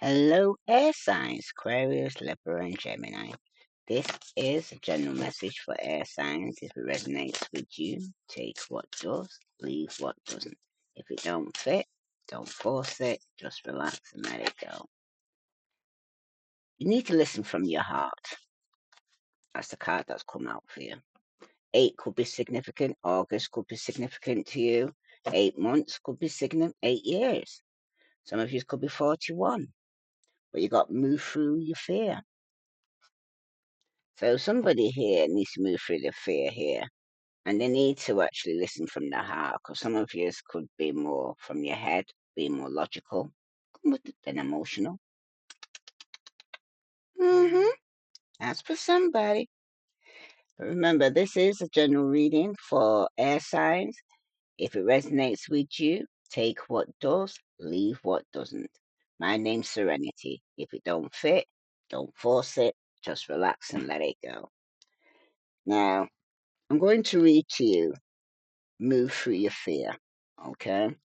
Hello, air signs, Aquarius, Libra, and Gemini. This is a general message for air signs. If it resonates with you, take what does, leave what doesn't. If it don't fit, don't force it, just relax and let it go. You need to listen from your heart. That's the card that's come out for you. 8 could be significant. August could be significant to you. 8 months could be significant. 8 years. Some of you could be 41. But you got to move through your fear. So somebody here needs to move through the fear here, and they need to actually listen from the heart, because some of you could be more from your head, be more logical than emotional. That's for somebody. But remember, this is a general reading for air signs. If it resonates with you, take what does, leave what doesn't. My name's Serenity. If it don't fit, don't force it. Just relax and let it go. Now, I'm going to read to you Move Through Your Fear, okay?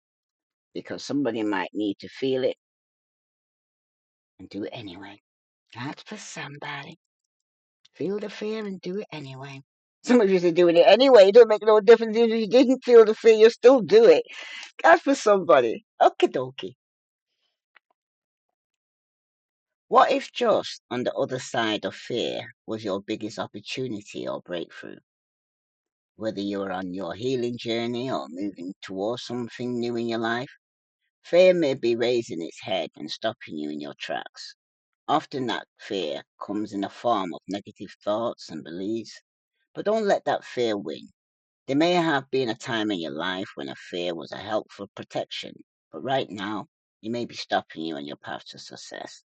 Because somebody might need to feel it and do it anyway. That's for somebody. Feel the fear and do it anyway. Some of you are doing it anyway. It don't make no difference if you didn't feel the fear, you still do it. That's for somebody. Okie dokie. What if just on the other side of fear was your biggest opportunity or breakthrough? Whether you're on your healing journey or moving towards something new in your life, fear may be raising its head and stopping you in your tracks. Often that fear comes in the form of negative thoughts and beliefs, but don't let that fear win. There may have been a time in your life when a fear was a helpful protection, but right now, it may be stopping you on your path to success.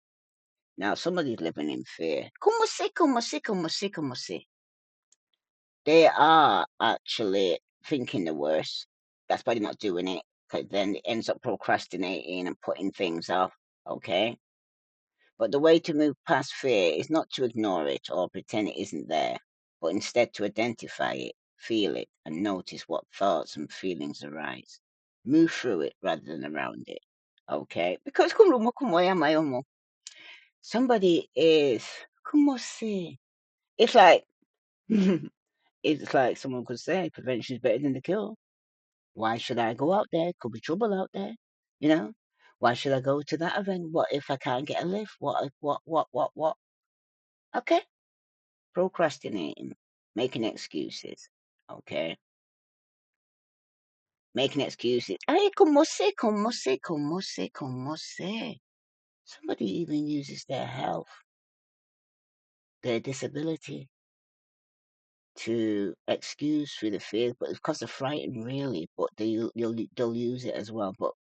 Now, somebody's living in fear. Como se, como se, como se, como se. They are actually thinking the worst. That's why they're not doing it, because then it ends up procrastinating and putting things off. Okay? But the way to move past fear is not to ignore it or pretend it isn't there, but instead to identify it, feel it, and notice what thoughts and feelings arise. Move through it rather than around it. Okay? Because somebody is, como se? It's like, it's like someone could say, prevention is better than the cure. Why should I go out there? Could be trouble out there, you know? Why should I go to that event? What if I can't get a lift? What? Okay, procrastinating, making excuses. Okay, making excuses. Ay, como se, como se, como se, como se. Somebody even uses their health, their disability to excuse through the fear, but it's because they're frightened, really. But they'll use it as well. But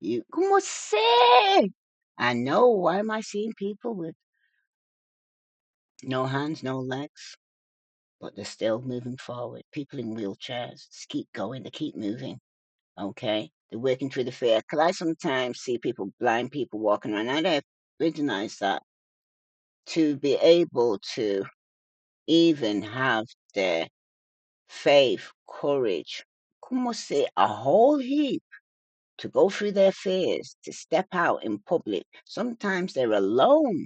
you, como se? I know. Why am I seeing people with no hands, no legs, but they're still moving forward? People in wheelchairs just keep going. They keep moving. Okay, they're working through the fear. Cause I sometimes see people, blind people walking around. I don't recognize that to be able to even have their faith, courage, como say, a whole heap to go through their fears, to step out in public. Sometimes they're alone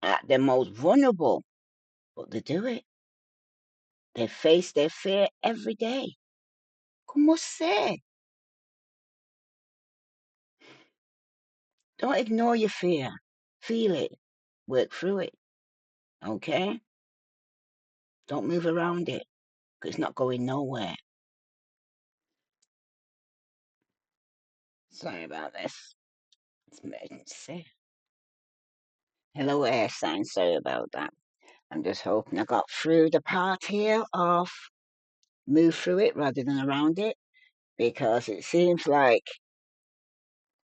at their most vulnerable, but they do it. They face their fear every day. Como say? Don't ignore your fear. Feel it. Work through it. Okay? Don't move around it, 'cause it's not going nowhere. Sorry about this. It's emergency. Hello, air sign. Sorry about that. I'm just hoping I got through the part here of move through it rather than around it, because it seems like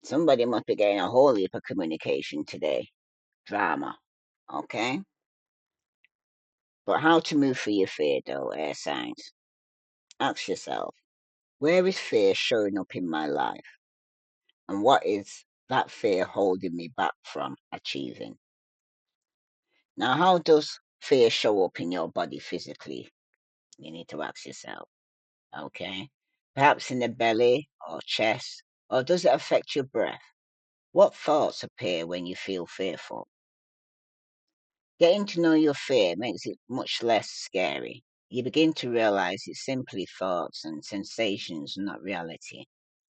somebody must be getting a whole heap of communication today. Drama. Okay? But how to move through your fear, though, air signs? Ask yourself, where is fear showing up in my life? And what is that fear holding me back from achieving? Now, how does fear show up in your body physically? You need to ask yourself, okay? Perhaps in the belly or chest, or does it affect your breath? What thoughts appear when you feel fearful? Getting to know your fear makes it much less scary. You begin to realize it's simply thoughts and sensations, not reality.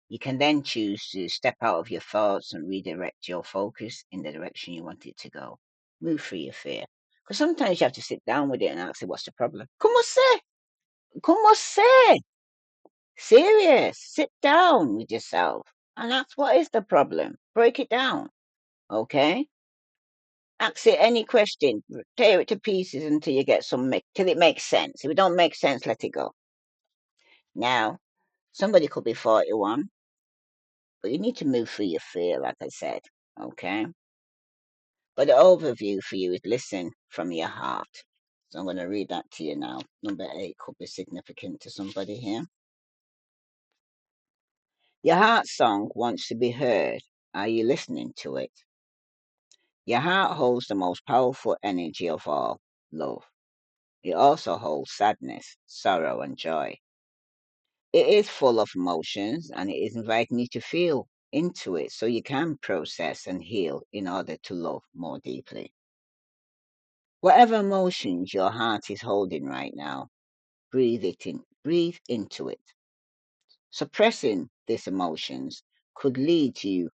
You can then choose to step out of your thoughts and redirect your focus in the direction you want it to go. Move through your fear. Because sometimes you have to sit down with it and ask it, what's the problem? Como se? Como se? Serious. Sit down with yourself and ask what is the problem. Break it down. Okay? Ask it any question. Tear it to pieces until you get till it makes sense. If it don't make sense, let it go. Now, somebody could be 41, but you need to move through your fear, like I said. Okay? But the overview for you is listen from your heart. So I'm going to read that to you now. Number 8 could be significant to somebody here. Your heart song wants to be heard. Are you listening to it? Your heart holds the most powerful energy of all, love. It also holds sadness, sorrow, and joy. It is full of emotions and it is inviting you to feel into it so you can process and heal in order to love more deeply. Whatever emotions your heart is holding right now, breathe it in, breathe into it. Suppressing these emotions could lead you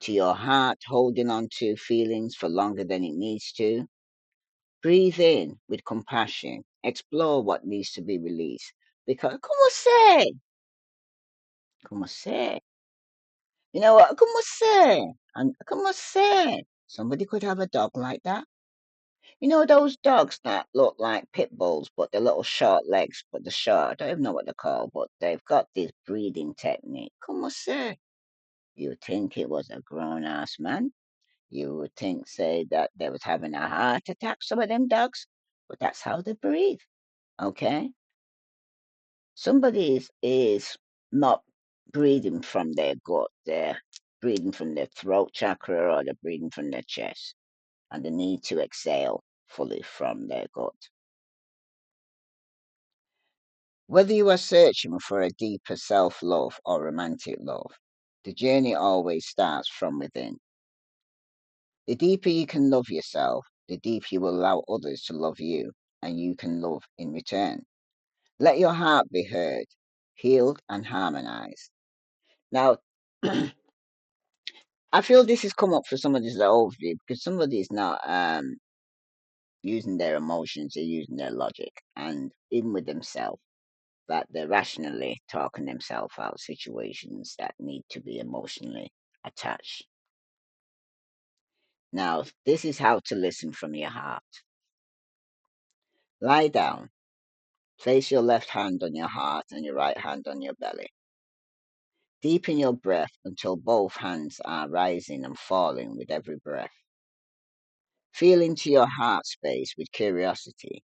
to your heart holding on to feelings for longer than it needs to. Breathe in with compassion. Explore what needs to be released. Because, como se? Como se? You know what? Como se? And como se? Somebody could have a dog like that. You know those dogs that look like pit bulls, but they're little short legs, but the short. I don't even know what they're called, but they've got this breeding technique. Como se? You would think it was a grown ass man. You would think, say, that they was having a heart attack, some of them dogs, but that's how they breathe. Okay? Somebody is not breathing from their gut, they're breathing from their throat chakra or they're breathing from their chest, and they need to exhale fully from their gut. Whether you are searching for a deeper self love or romantic love, the journey always starts from within. The deeper you can love yourself, the deeper you will allow others to love you, and you can love in return. Let your heart be heard, healed, and harmonized. Now, I feel this has come up for somebody's overview because somebody's not using their emotions, they're using their logic, and even with themselves, that they're rationally talking themselves out of situations that need to be emotionally attached. Now, this is how to listen from your heart. Lie down. Place your left hand on your heart and your right hand on your belly. Deepen your breath until both hands are rising and falling with every breath. Feel into your heart space with curiosity.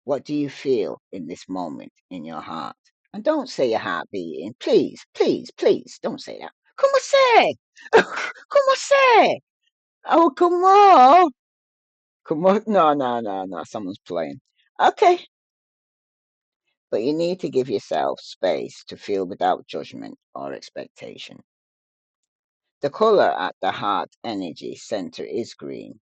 What do you feel in this moment in your heart? And don't say your heart beating. Please, please, please, don't say that. Como se? Como se? Oh, come on. Come on. No, no, no, no. Someone's playing. Okay. But you need to give yourself space to feel without judgment or expectation. The color at the heart energy center is green.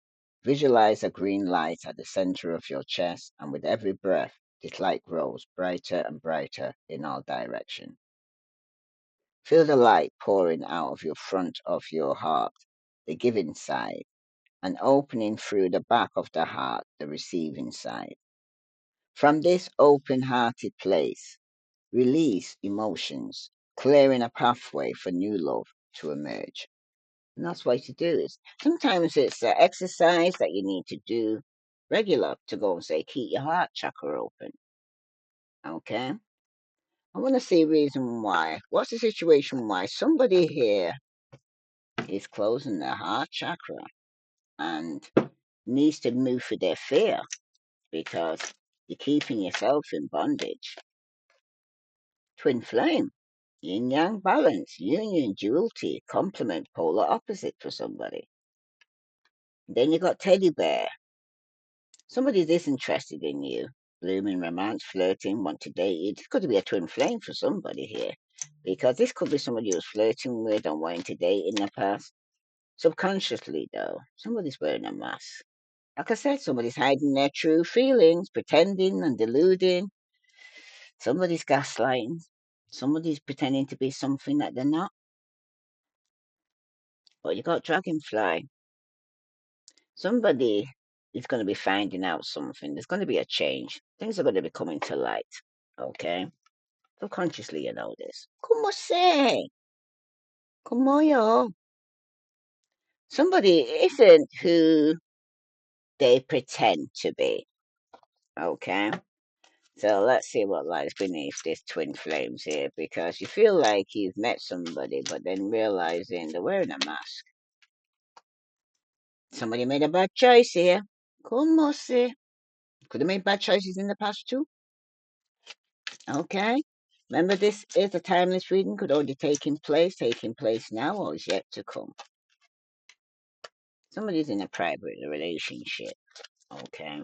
Visualize a green light at the center of your chest, and with every breath, this light grows brighter and brighter in all directions. Feel the light pouring out of your front of your heart, the giving side, and opening through the back of the heart, the receiving side. From this open hearted place, release emotions, clearing a pathway for new love to emerge. And that's what you do. Is sometimes it's exercise that you need to do regular to go and say keep your heart chakra open. Okay, I want to see reason why. What's the situation why somebody here is closing their heart chakra and needs to move through their fear because you're keeping yourself in bondage. Twin flame, yin yang balance, union, duality, complement, polar opposite for somebody. Then you got teddy bear. Somebody's disinterested in you. Blooming romance, flirting, want to date you. This could be a twin flame for somebody here. Because this could be somebody who was flirting with and wanting to date in the past. Subconsciously, though, somebody's wearing a mask. Like I said, somebody's hiding their true feelings, pretending and deluding. Somebody's gaslighting. Somebody's pretending to be something that they're not. But you got Dragonfly. Somebody is going to be finding out something. There's going to be a change. Things are going to be coming to light. Okay? Subconsciously, you know this. Como se? Como yo? Somebody isn't who they pretend to be. Okay? So let's see what lies beneath this twin flames here, because you feel like you've met somebody, but then realizing they're wearing a mask. Somebody made a bad choice here. Como se? Could have made bad choices in the past too. Okay. Remember, this is a timeless reading, could only taking place now, or is yet to come. Somebody's in a private relationship. Okay.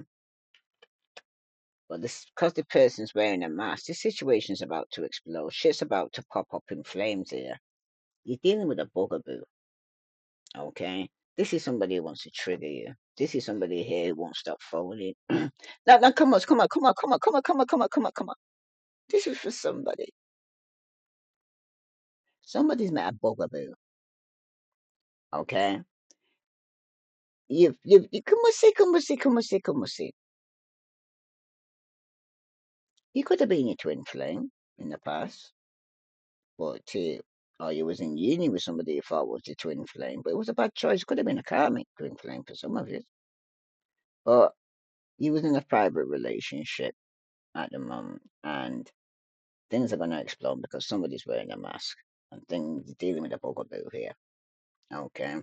But this, because the person's wearing a mask, this situation's about to explode. Shit's about to pop up in flames here. You're dealing with a bugaboo. Okay. This is somebody who wants to trigger you. This is somebody here who won't stop following. Now, come on, come on, come on, come on, come on, come on, come on, come on, come on. This is for somebody. Somebody's met a bugaboo. Okay. You come on, see, come on, see, come on, see, come on, see. You could have been your twin flame in the past, but or you was in uni with somebody you thought was your twin flame, but it was a bad choice. Could have been a karmic twin flame for some of you, but you was in a private relationship at the moment, and things are going to explode because somebody's wearing a mask and things dealing with a bugaboo here. Okay,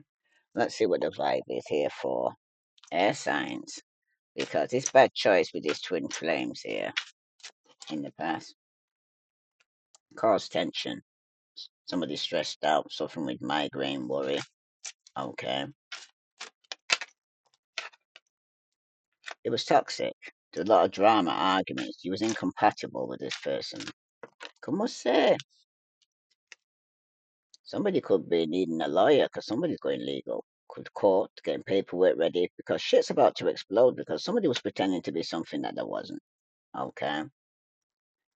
let's see what the vibe is here for air signs, because it's bad choice with these twin flames here in the past caused tension. Somebody stressed out, suffering with migraine, worry. Okay, it was toxic. There was a lot of drama, arguments. You was incompatible with this person. Como say? Somebody could be needing a lawyer because somebody's going legal. Could court, getting paperwork ready because shit's about to explode because somebody was pretending to be something that they wasn't. Okay.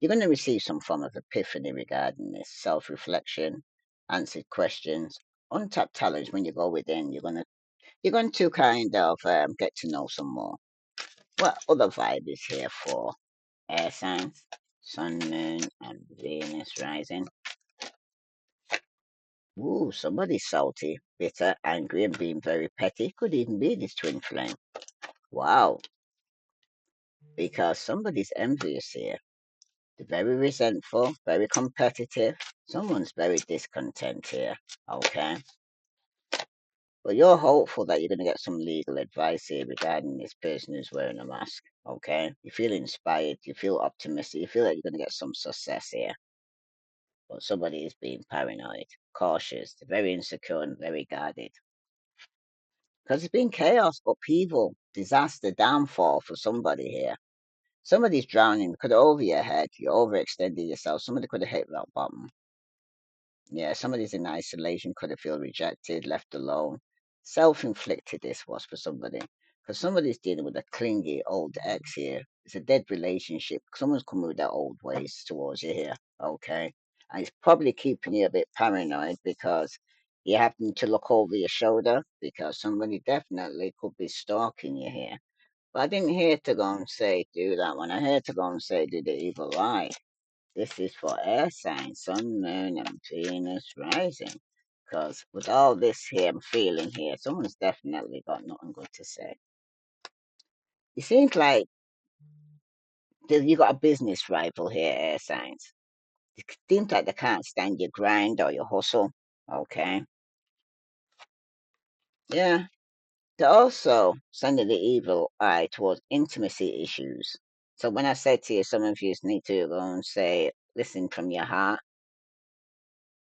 You're going to receive some form of epiphany regarding this self reflection, answered questions, untapped talents. When you go within, you're going to kind of get to know some more. What other vibe is here for air signs? Sun, Moon, and Venus rising. Ooh, somebody's salty, bitter, angry, and being very petty. Could even be this twin flame. Wow, because somebody's envious here. They're very resentful, very competitive. Someone's very discontent here. Okay. But you're hopeful that you're going to get some legal advice here regarding this person who's wearing a mask. Okay. You feel inspired. You feel optimistic. You feel like you're going to get some success here. But somebody is being paranoid, cautious, very insecure, and very guarded. Because it's been chaos, upheaval, disaster, downfall for somebody here. Somebody's drowning. Could have over your head. You overextended yourself. Somebody could have hit rock bottom. Yeah, somebody's in isolation. Could have feel rejected, left alone. Self-inflicted. This was for somebody. Because somebody's dealing with a clingy old ex here. It's a dead relationship. Someone's coming with their old ways towards you here. Okay. And it's probably keeping you a bit paranoid because you happen to look over your shoulder because somebody definitely could be stalking you here. But I didn't hear to go and say do that one. I heard to go and say do the evil eye. This is for air signs, sun, moon, and Venus rising. Because with all this here I'm feeling here, someone's definitely got nothing good to say. It seems like you got a business rival here, air signs. It seems like they can't stand your grind or your hustle. Okay. Yeah. They're also sending the evil eye towards intimacy issues. So when I said to you, some of you need to go and say, listen from your heart.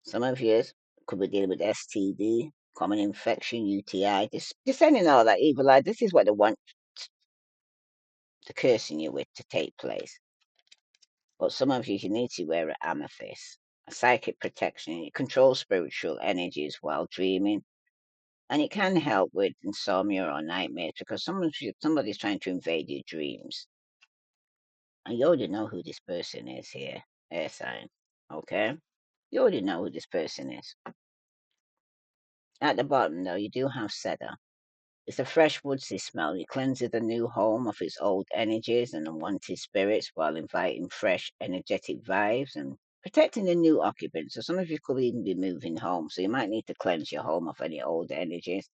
Some of you could be dealing with STD, common infection, UTI. Just sending all that evil eye. This is what they want to cursing you with to take place. But some of you need to wear an amethyst, a psychic protection. It controls spiritual energies while dreaming. And it can help with insomnia or nightmares because somebody's trying to invade your dreams. And you already know who this person is here, air sign. Okay? You already know who this person is. At the bottom, though, you do have cedar. It's a fresh woodsy smell. It cleanses the new home of its old energies and unwanted spirits while inviting fresh, energetic vibes and protecting the new occupants. So some of you could even be moving home. So you might need to cleanse your home of any old energies.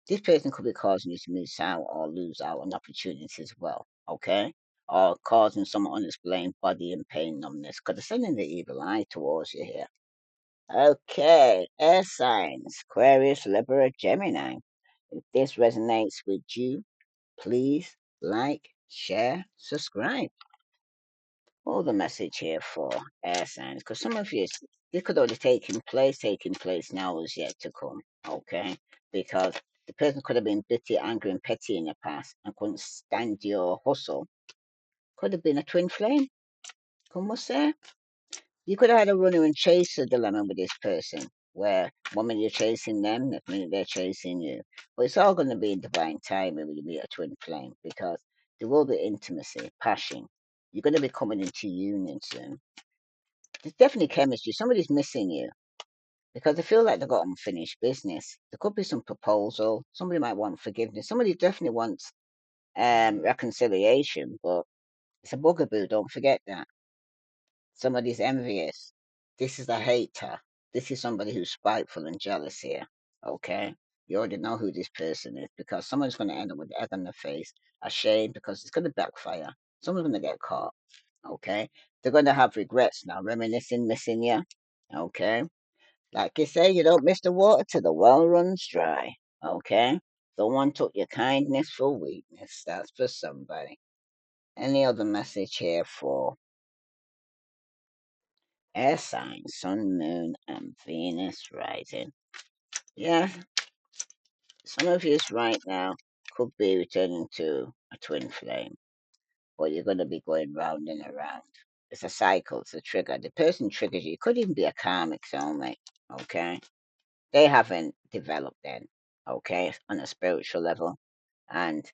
This person could be causing you to miss out or lose out on opportunities as well. Okay? Or causing some unexplained body and pain numbness. Because they're sending the evil eye towards you here. Okay, air signs, Aquarius, Libra, Gemini. If this resonates with you, please like, share, subscribe. All the message here for air signs, because some of you, this could already taking place now is yet to come, okay? Because the person could have been bitter, angry, and petty in the past and couldn't stand your hustle. Could have been a twin flame, come we say. You could have had a runner and chaser dilemma with this person, where one minute you're chasing them, next minute they're chasing you. But it's all going to be in divine timing when you meet a twin flame because there will be intimacy, passion. You're going to be coming into union soon. There's definitely chemistry. Somebody's missing you because they feel like they've got unfinished business. There could be some proposal. Somebody might want forgiveness. Somebody definitely wants reconciliation, but it's a bugaboo. Don't forget that. Somebody's envious. This is a hater. This is somebody who's spiteful and jealous here. Okay? You already know who this person is because someone's going to end up with egg on their face, ashamed because it's going to backfire. Someone's going to get caught. Okay? They're going to have regrets now, reminiscing, missing you. Okay? Like you say, you don't miss the water till the well runs dry. Okay? Someone took your kindness for weakness. That's for somebody. Any other message here for air signs, sun, moon, and Venus rising? Yeah, some of you right now could be returning to a twin flame, but you're going to be going round and around. It's a cycle, it's a trigger. The person triggers you. It could even be a karmic soulmate, okay? They haven't developed then, okay, on a spiritual level, and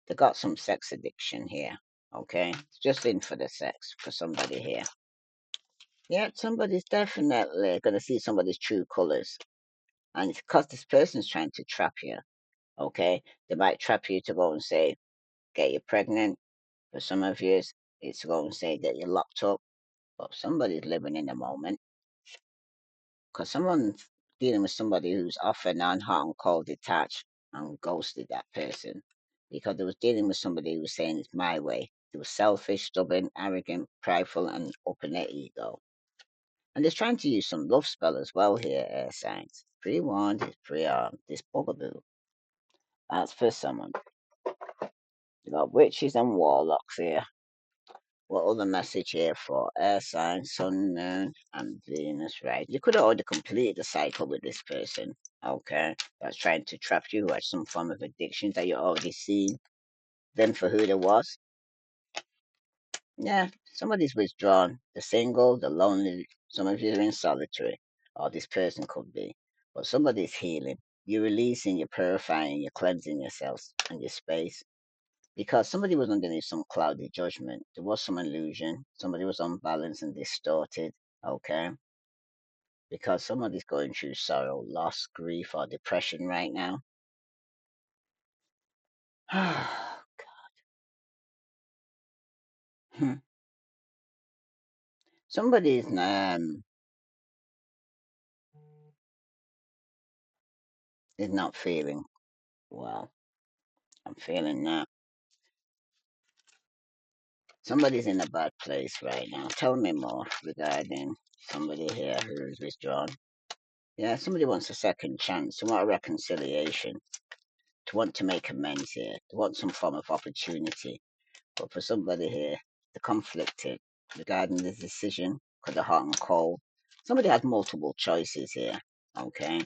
they got some sex addiction here, okay? It's just in for the sex for somebody here. Yeah, somebody's definitely going to see somebody's true colors. And it's because this person's trying to trap you, okay? They might trap you to go and say, get you pregnant. For some of you, it's to go and say, get you locked up. But somebody's living in the moment because someone's dealing with somebody who's often on hot and cold, detached, and ghosted that person because they was dealing with somebody who was saying it's my way. They was selfish, stubborn, arrogant, prideful, and up in their ego. And they're trying to use some love spell as well here, air signs. Pre-warned is pre-armed. This bugaboo. That's for someone. You got witches and warlocks here. What other message here for air signs, sun, moon, and Venus, right? You could have already completed the cycle with this person, okay? That's trying to trap you, who has some form of addiction that you already seen them for who they was. Yeah, somebody's withdrawn. The single, the lonely, some of you are in solitary, or this person could be. But somebody's healing. You're releasing, you're purifying, you're cleansing yourselves and your space. Because somebody was underneath some cloudy judgment. There was some illusion. Somebody was unbalanced and distorted. Okay. Because somebody's going through sorrow, loss, grief, or depression right now. Somebody's is not feeling well. I'm feeling that. Somebody's in a bad place right now. Tell me more regarding somebody here who's withdrawn. Yeah, somebody wants a second chance. They want a reconciliation. To want to make amends here. They want some form of opportunity. But for somebody here, they're conflicted regarding this decision because they're hot and cold. Somebody has multiple choices here. Okay.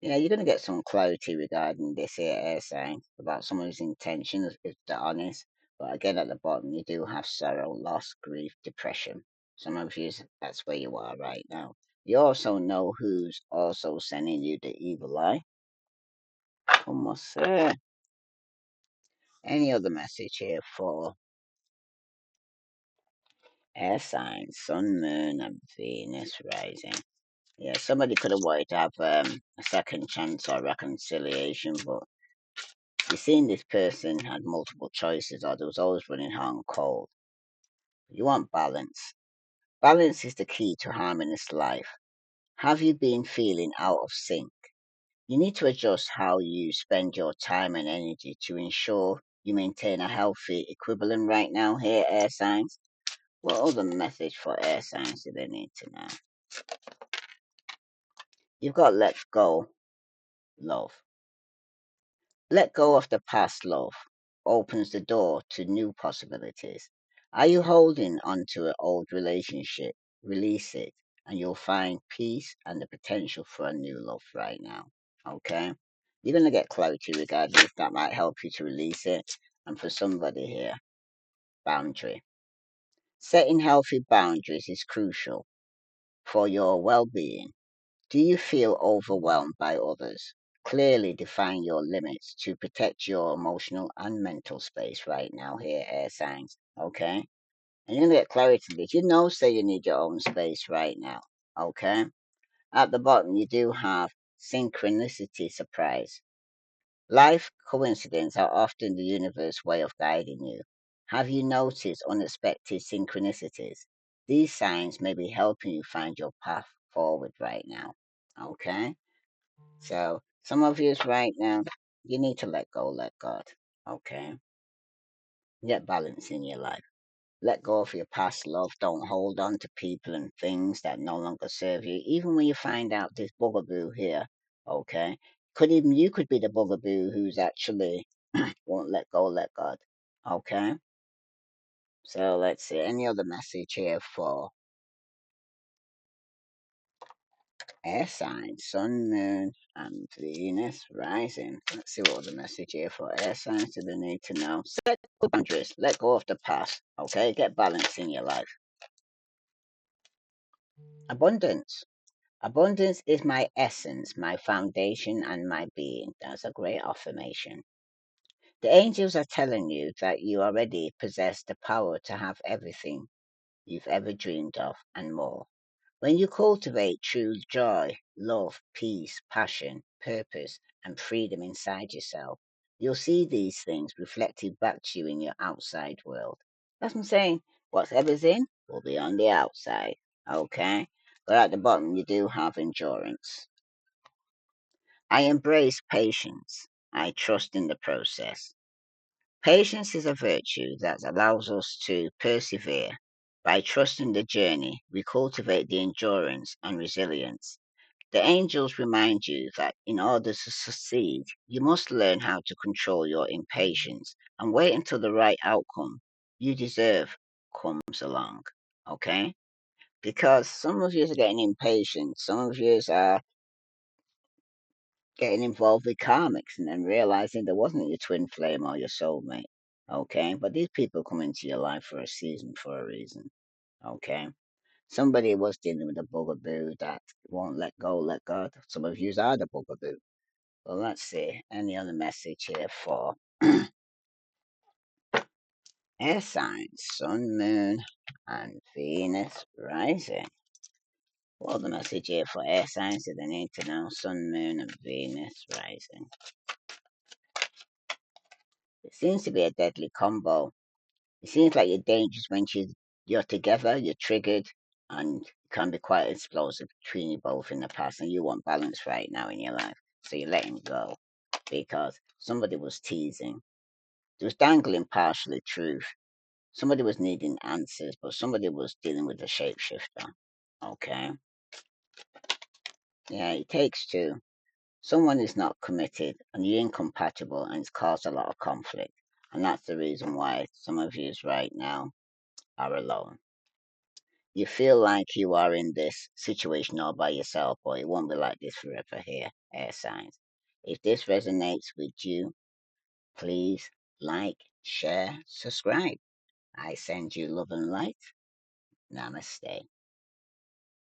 Yeah, you're going to get some clarity regarding this here air sign about someone's intentions if they're honest. But again, at the bottom, you do have sorrow, loss, grief, depression. Some of you, that's where you are right now. You also know who's also sending you the evil eye. Almost there. Any other message here for air signs, sun, moon, and Venus rising? Yeah, somebody could have wanted to have a second chance or reconciliation, but you're seeing this person had multiple choices or they was always running hot and cold. You want balance. Balance is the key to harmonious life. Have you been feeling out of sync? You need to adjust how you spend your time and energy to ensure you maintain a healthy equivalent right now here, air signs. What other message for air signs do they need to know? You've got let go, love. Let go of the past, love. Opens the door to new possibilities. Are you holding on to an old relationship? Release it, and you'll find peace and the potential for a new love right now. Okay? You're going to get clarity regarding if that might help you to release it. And for somebody here, boundary. Setting healthy boundaries is crucial for your well being. Do you feel overwhelmed by others? Clearly define your limits to protect your emotional and mental space right now here, air signs. Okay? And you're going to get clarity. Did you know, say you need your own space right now? Okay? At the bottom, you do have synchronicity surprise. Life coincidences are often the universe's way of guiding you. Have you noticed unexpected synchronicities? These signs may be helping you find your path forward right now. Okay? So, some of you right now, you need to let go, let God. Okay? Get balance in your life. Let go of your past love. Don't hold on to people and things that no longer serve you. Even when you find out this bugaboo here, okay? Could even you could be the bugaboo who's actually won't let go, let God. Okay? So let's see. Any other message here for air signs, sun, moon, and Venus rising? Let's see what the message here for air signs do they need to know. Set boundaries. Let go of the past. Okay? Get balance in your life. Abundance. Abundance is my essence, my foundation, and my being. That's a great affirmation. The angels are telling you that you already possess the power to have everything you've ever dreamed of and more. When you cultivate true joy, love, peace, passion, purpose, and freedom inside yourself, you'll see these things reflected back to you in your outside world. That's what I'm saying. Whatever's in will be on the outside. Okay? But at the bottom, you do have endurance. I embrace patience. I trust in the process. Patience is a virtue that allows us to persevere. By trusting the journey, we cultivate the endurance and resilience. The angels remind you that in order to succeed, you must learn how to control your impatience and wait until the right outcome you deserve comes along. Okay? Because some of you are getting impatient, some of you are getting involved with karmics and then realizing there wasn't your twin flame or your soulmate. Okay? But these people come into your life for a season, for a reason. Okay? Somebody was dealing with a bugaboo that won't let go, let God. Some of you are the bugaboo. Well, let's see. Any other message here for air signs, sun, moon, and Venus rising? Well, the message here for air signs that they need to know sun, moon, and Venus rising. It seems to be a deadly combo. It seems like you're dangerous when you're together, you're triggered, and you can be quite explosive between you both in the past, and you want balance right now in your life. So you're letting go because somebody was teasing. They was dangling partially truth. Somebody was needing answers, but somebody was dealing with a shapeshifter. Okay. Yeah, it takes two. Someone is not committed and you're incompatible and it's caused a lot of conflict. And that's the reason why some of you right now are alone. You feel like you are in this situation all by yourself, but it won't be like this forever here, air signs. If this resonates with you, please like, share, subscribe. I send you love and light. Namaste.